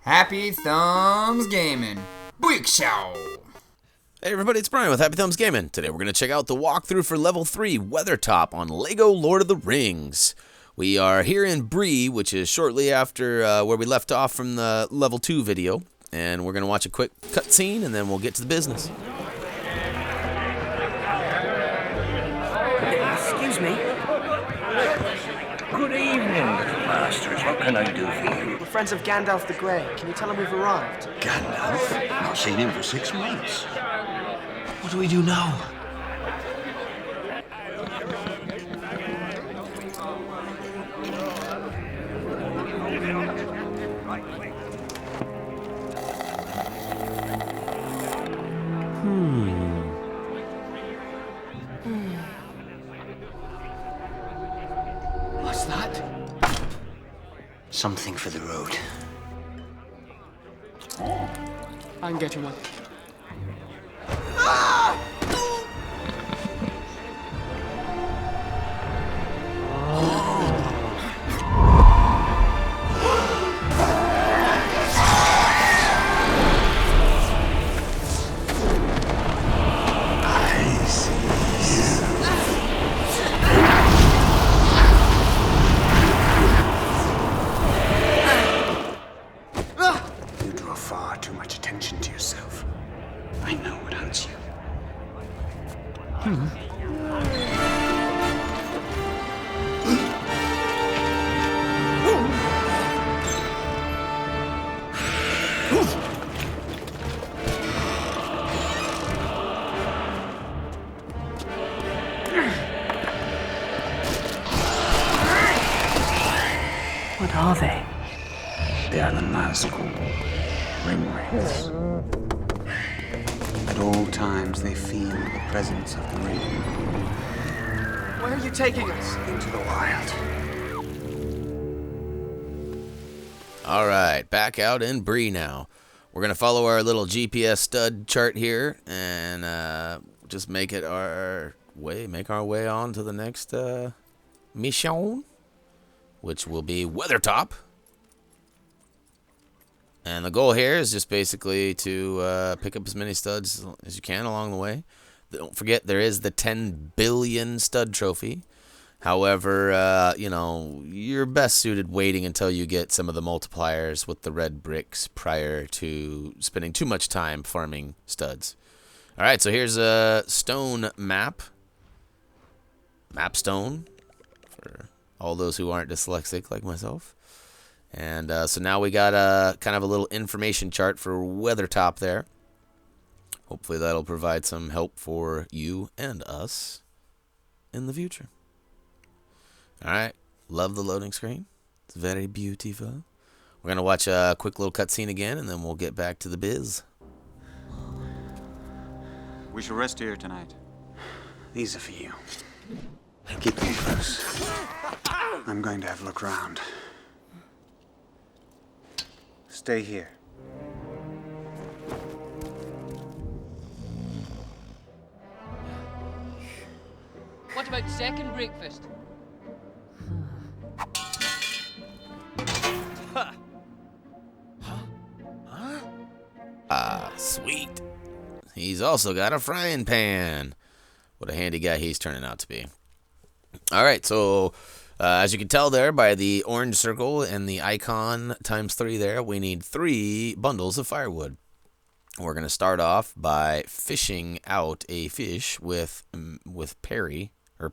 Happy Thumbs Gaming. Big Show. Hey everybody, it's Brian with HappyThumbsGaming. Today we're going to check out the walkthrough for Level 3 Weathertop on Lego Lord of the Rings. We are here in Bree, which is shortly after where we left off from the Level 2 video. And we're going to watch a quick cutscene and then we'll get to the business. Excuse me. Good evening, little masters. What can I do for you? We're friends of Gandalf the Grey. Can you tell him we've arrived? Gandalf? Not seen him for 6 months. What do we do now? What's that? Something for the road. I can get you one. You draw far too much attention to yourself. I know what hunts you. What are they? They are the Nazgul ringwraiths. At all times, they feel the presence of the ring Where are you taking us? into the wild. Alright, back out in Bree now. We're going to follow our little GPS stud chart here and just make our way on to the next mission, which will be Weathertop. And the goal here is just basically to pick up as many studs as you can along the way. Don't forget, there is the 10 billion stud trophy. However, you know, you're best suited waiting until you get some of the multipliers with the red bricks prior to spending too much time farming studs. All right, so here's a stone map. Mapstone for all those who aren't dyslexic like myself. And so now we got a kind of a little information chart for Weathertop there. Hopefully that'll provide some help for you and us in the future. All right, love the loading screen. It's very beautiful. We're going to watch a quick little cutscene again, and then we'll get back to the biz. We shall rest here tonight. These are for you. Keep them close. I'm going to have a look round. Stay here. What about second breakfast? Sweet. He's also got a frying pan. What a handy guy he's turning out to be. All right, so as you can tell there by the orange circle and the icon ×3 there, we need 3 bundles of firewood. We're going to start off by fishing out a fish with Perry, or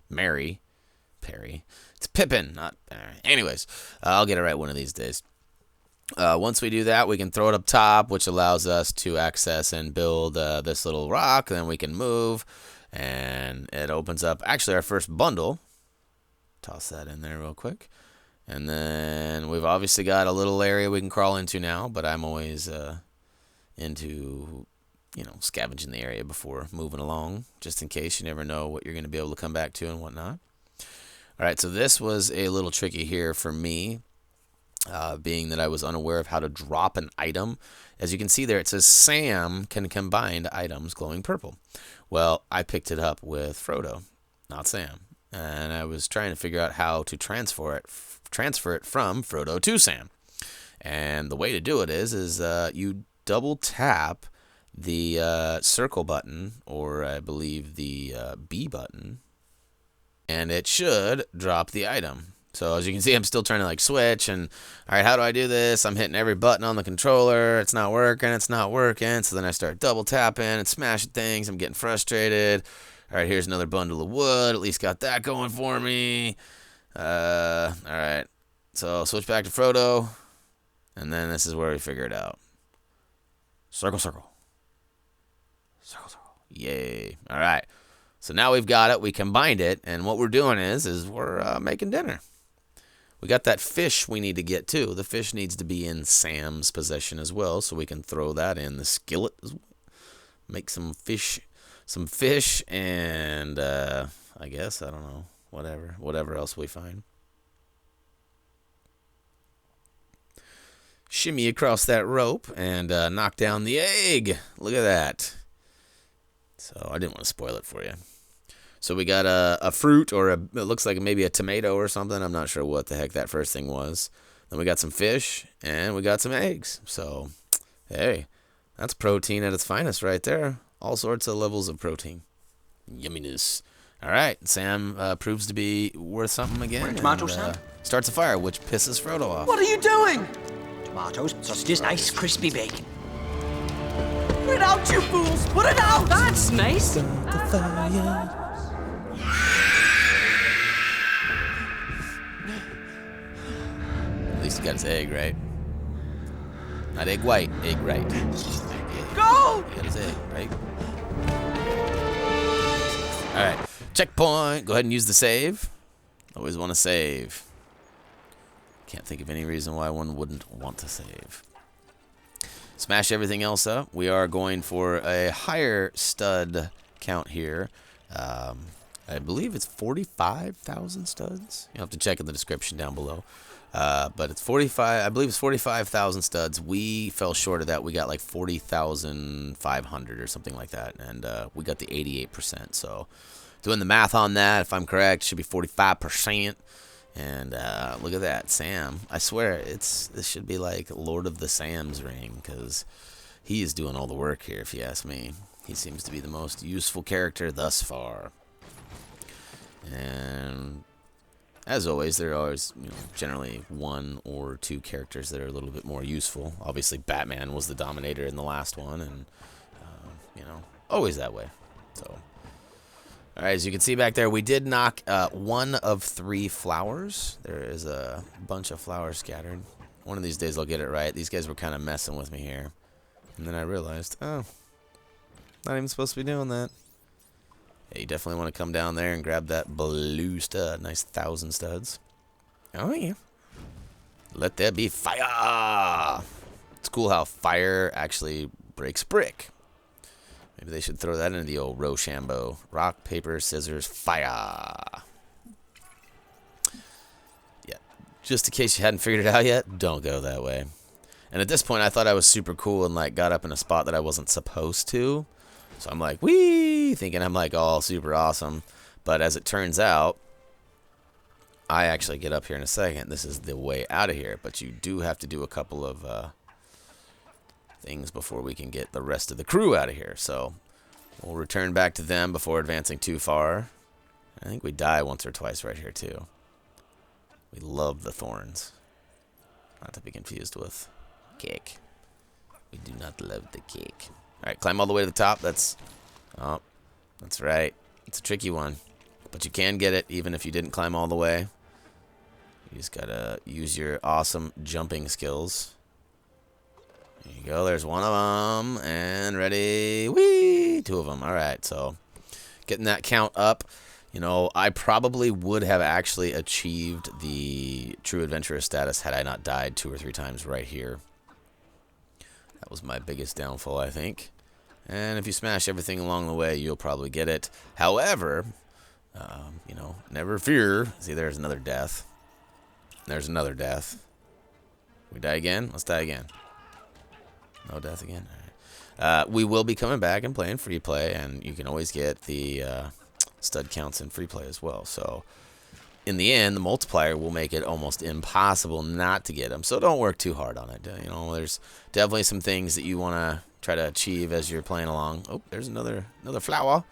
Mary. Perry. It's Pippin, not Perry. Anyways, I'll get it right one of these days. Once we do that, we can throw it up top, which allows us to access and build this little rock. Then we can move, and it opens up actually our first bundle. Toss that in there real quick. And then we've obviously got a little area we can crawl into now, but I'm always into, you know, scavenging the area before moving along, just in case. You never know what you're going to be able to come back to and whatnot. All right, so this was a little tricky here for me, being that I was unaware of how to drop an item. As you can see there, it says Sam can combine items glowing purple. Well, I picked it up with Frodo, not Sam. And I was trying to figure out how to transfer it from Frodo to Sam. And the way to do it is you double tap the circle button, or I believe the B button, and it should drop the item. So as you can see, I'm still trying to like switch, and all right, how do I do this? I'm hitting every button on the controller. It's not working. So then I start double tapping and smashing things. I'm getting frustrated. All right, here's another bundle of wood. At least got that going for me. All right, so switch back to Frodo, and then this is where we figure it out. Circle, circle. Circle, circle. Yay. All right. So now we've got it. We combined it, and what we're doing is we're making dinner. We got that fish we need to get too. The fish needs to be in Sam's possession as well, so we can throw that in the skillet as well. Make some fish, and I guess, I don't know, whatever else we find. Shimmy across that rope and knock down the egg. Look at that. So I didn't want to spoil it for you. So we got a fruit, or it looks like maybe a tomato or something. I'm not sure what the heck that first thing was. Then we got some fish, and we got some eggs. So, hey, that's protein at its finest right there. All sorts of levels of protein. Yumminess. All right, Sam proves to be worth something again. Tomato, Sam? Starts a fire, which pisses Frodo off. What are you doing? Tomatoes, sausages, nice crispy bacon. Put it out, you fools! Put it out! That's nice. At least he got his egg right. Not egg white, egg right. Go! He got his egg right. Alright, checkpoint. Go ahead and use the save. Always want to save. Can't think of any reason why one wouldn't want to save. Smash everything else up. We are going for a higher stud count here. I believe it's 45,000 studs. You'll have to check in the description down below. But it's 45. I believe it's 45,000 studs. We fell short of that. We got like 40,500 or something like that, and we got the 88%. So, doing the math on that, if I'm correct, it should be 45%. And look at that, Sam. I swear, this should be like Lord of the Sam's ring, because he is doing all the work here, if you ask me. He seems to be the most useful character thus far. And as always, there are always, generally one or two characters that are a little bit more useful. Obviously, Batman was the dominator in the last one, and always that way. So, all right, as you can see back there, we did knock 1 of 3 flowers. There is a bunch of flowers scattered. One of these days I'll get it right. These guys were kind of messing with me here, and then I realized, oh, not even supposed to be doing that. Yeah, you definitely want to come down there and grab that blue stud. Nice 1,000 studs. Oh, yeah. Let there be fire. It's cool how fire actually breaks brick. Maybe they should throw that into the old Rochambeau. Rock, paper, scissors, fire. Yeah. Just in case you hadn't figured it out yet, don't go that way. And at this point, I thought I was super cool and like got up in a spot that I wasn't supposed to. So I'm like, wee, thinking I'm like all super awesome. But as it turns out, I actually get up here in a second. This is the way out of here. But you do have to do a couple of things before we can get the rest of the crew out of here. So we'll return back to them before advancing too far. I think we die once or twice right here too. We love the thorns. Not to be confused with cake. We do not love the cake. Alright, climb all the way to the top. That's right. It's a tricky one. But you can get it even if you didn't climb all the way. You just gotta use your awesome jumping skills. There you go. There's one of them. And ready. Whee! 2 of them. Alright, so getting that count up. I probably would have actually achieved the true adventurer status had I not died 2 or 3 times right here. That was my biggest downfall, I think. And if you smash everything along the way, you'll probably get it. However, never fear. See, there's another death. There's another death. We die again? Let's die again. No death again? All right. We will be coming back and playing free play, and you can always get the stud counts in free play as well. So in the end, the multiplier will make it almost impossible not to get them. So don't work too hard on it. You know, there's definitely some things that you want to try to achieve as you're playing along. Oh, there's another flower.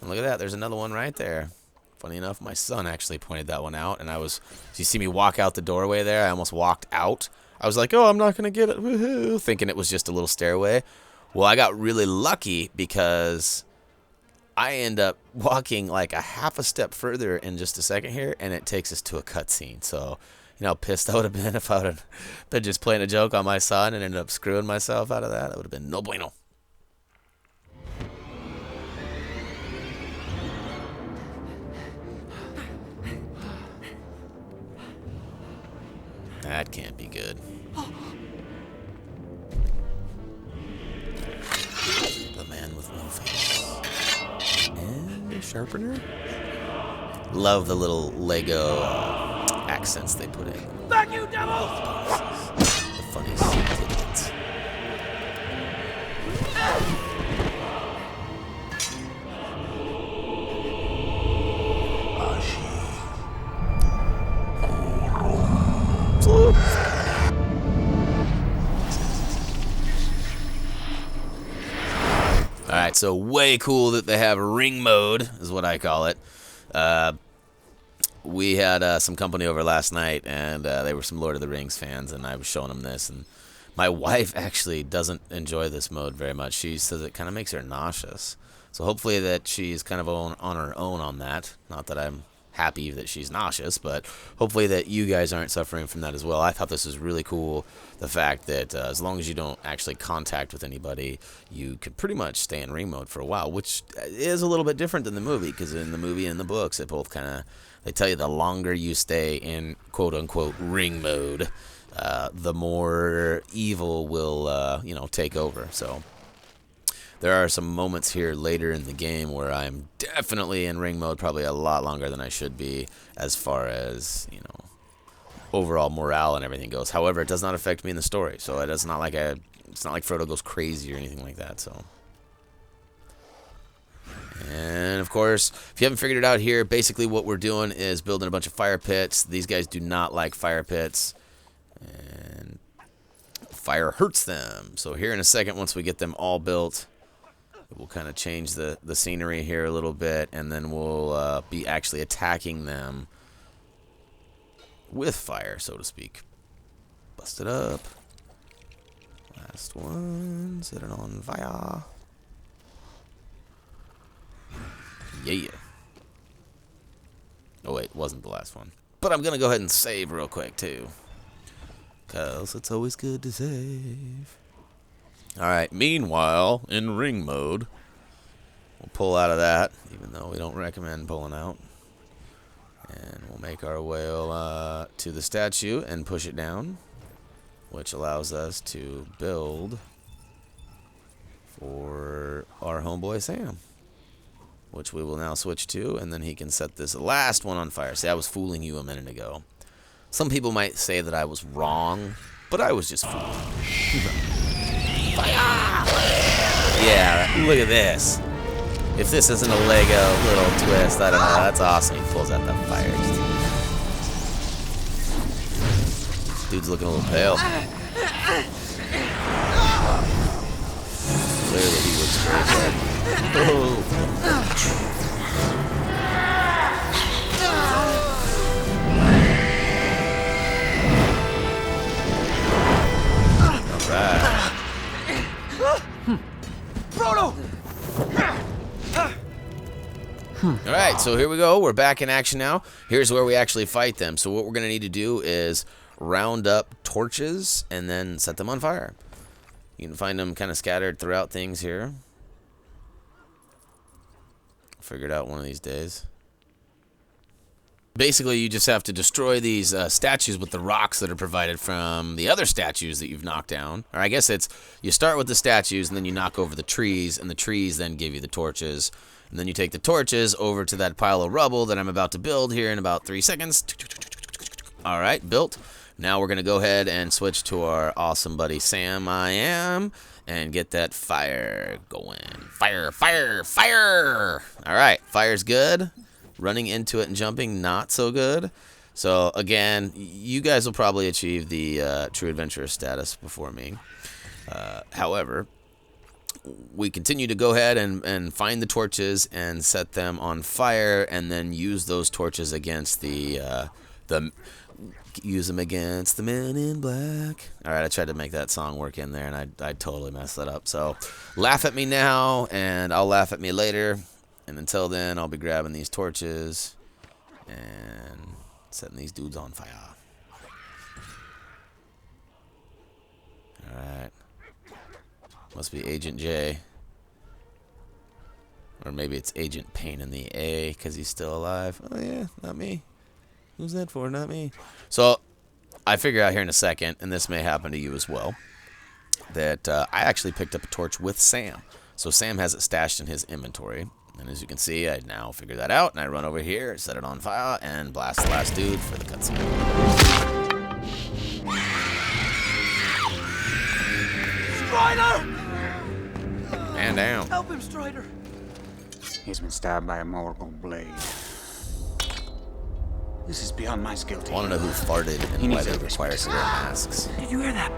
And look at that. There's another one right there. Funny enough, my son actually pointed that one out, and you see me walk out the doorway there? I almost walked out. I was like, oh, I'm not going to get it, woohoo, thinking it was just a little stairway. Well, I got really lucky because I end up walking like a half a step further in just a second here, and it takes us to a cutscene. So, you know how pissed I would have been if I would have been just playing a joke on my son and ended up screwing myself out of that. That would have been no bueno. That can't be good. The man with no face. And a sharpener? Love the little Lego accents they put in. Back you devils! The funniest tidbits. Alright, so way cool that they have ring mode, is what I call it. We had some company over last night, and they were some Lord of the Rings fans, and I was showing them this. And my wife actually doesn't enjoy this mode very much. She says it kind of makes her nauseous. So hopefully that she's kind of on her own on that. Not that I'm happy that she's nauseous, but hopefully that you guys aren't suffering from that as well. I thought this was really cool, the fact that as long as you don't actually contact with anybody, you could pretty much stay in ring mode for a while, which is a little bit different than the movie, because in the movie and the books, it both kind of, they tell you the longer you stay in quote-unquote ring mode, the more evil will, you know, take over. So there are some moments here later in the game where I'm definitely in ring mode, probably a lot longer than I should be as far as, you know, overall morale and everything goes. However, it does not affect me in the story, so it's not like Frodo goes crazy or anything like that. So, and of course, if you haven't figured it out here, basically what we're doing is building a bunch of fire pits. These guys do not like fire pits, and fire hurts them. So here in a second, once we get them all built, we'll kind of change the scenery here a little bit, and then we'll be actually attacking them with fire, so to speak. Bust it up. Last one. Set it on fire. Yeah. Oh, wait. Wasn't the last one. But I'm going to go ahead and save real quick, too, because it's always good to save. Alright, meanwhile, in ring mode, we'll pull out of that, even though we don't recommend pulling out. And we'll make our way to the statue and push it down, which allows us to build for our homeboy Sam, which we will now switch to, and then he can set this last one on fire. See, I was fooling you a minute ago. Some people might say that I was wrong, but I was just fooling you. Fire! Yeah, look at this. If this isn't a Lego little twist, I don't know. That's awesome. He pulls out the fire. Dude's looking a little pale. Clearly he looks great. Oh. Alright, so here we go. We're back in action now. Here's where we actually fight them. So what we're going to need to do is round up torches and then set them on fire. You can find them kind of scattered throughout things here. Figure it out one of these days. Basically, you just have to destroy these statues with the rocks that are provided from the other statues that you've knocked down. Or I guess it's, you start with the statues, and then you knock over the trees, and the trees then give you the torches. And then you take the torches over to that pile of rubble that I'm about to build here in about 3 seconds. Alright, built. Now we're going to go ahead and switch to our awesome buddy Sam and get that fire going. Fire, fire, fire! Alright, fire's good. Running into it and jumping, not so good. So again, you guys will probably achieve the true adventurer status before me. However, we continue to go ahead and find the torches and set them on fire, and then use those torches against use them against the men in black. All right, I tried to make that song work in there, and I totally messed that up. So laugh at me now, and I'll laugh at me later. And until then, I'll be grabbing these torches and setting these dudes on fire. All right. Must be Agent J. Or maybe it's Agent Pain in the A because he's still alive. Oh, yeah, not me. Who's that for? Not me. So I figure out here in a second, and this may happen to you as well, that I actually picked up a torch with Sam. So Sam has it stashed in his inventory. And as you can see, I now figure that out, and I run over here, set it on fire, and blast the last dude for the cutscene. Strider! Man down. Help him, Strider! He's been stabbed by a mortal blade. This is beyond my skill. I want to know who farted and why they require to wear masks. Did you hear that?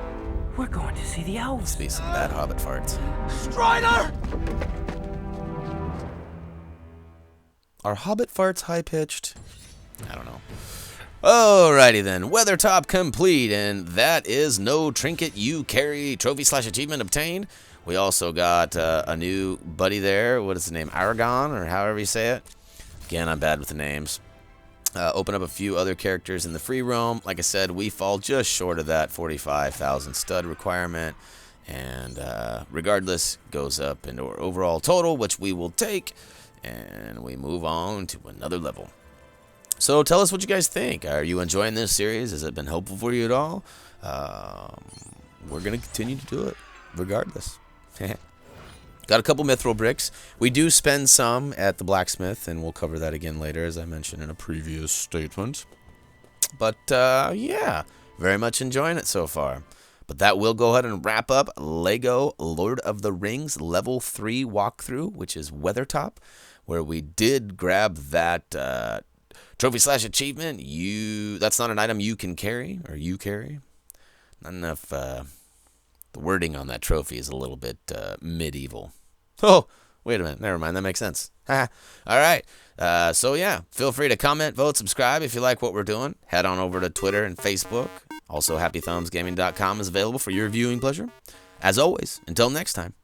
We're going to see the elves. Must be some bad hobbit farts. Strider! Are hobbit farts high-pitched? I don't know. Alrighty then, Weathertop complete, and that is no trinket you carry trophy/achievement obtained. We also got a new buddy there. What is his name? Aragon, or however you say it. Again, I'm bad with the names. Open up a few other characters in the free roam. Like I said, we fall just short of that 45,000 stud requirement. And regardless, goes up into our overall total, which we will take. And we move on to another level. So tell us what you guys think. Are you enjoying this series? Has it been helpful for you at all? We're going to continue to do it regardless. Got a couple mithril bricks. We do spend some at the blacksmith, and we'll cover that again later, as I mentioned in a previous statement. But yeah, very much enjoying it so far. But that will go ahead and wrap up Lego Lord of the Rings Level 3 walkthrough, which is Weathertop, where we did grab that trophy/achievement. That's not an item you can carry, or you carry. Not enough. The wording on that trophy is a little bit medieval. Oh, wait a minute. Never mind. That makes sense. All right. So yeah, feel free to comment, vote, subscribe if you like what we're doing. Head on over to Twitter and Facebook. Also, HappyThumbsGaming.com is available for your viewing pleasure. As always, until next time.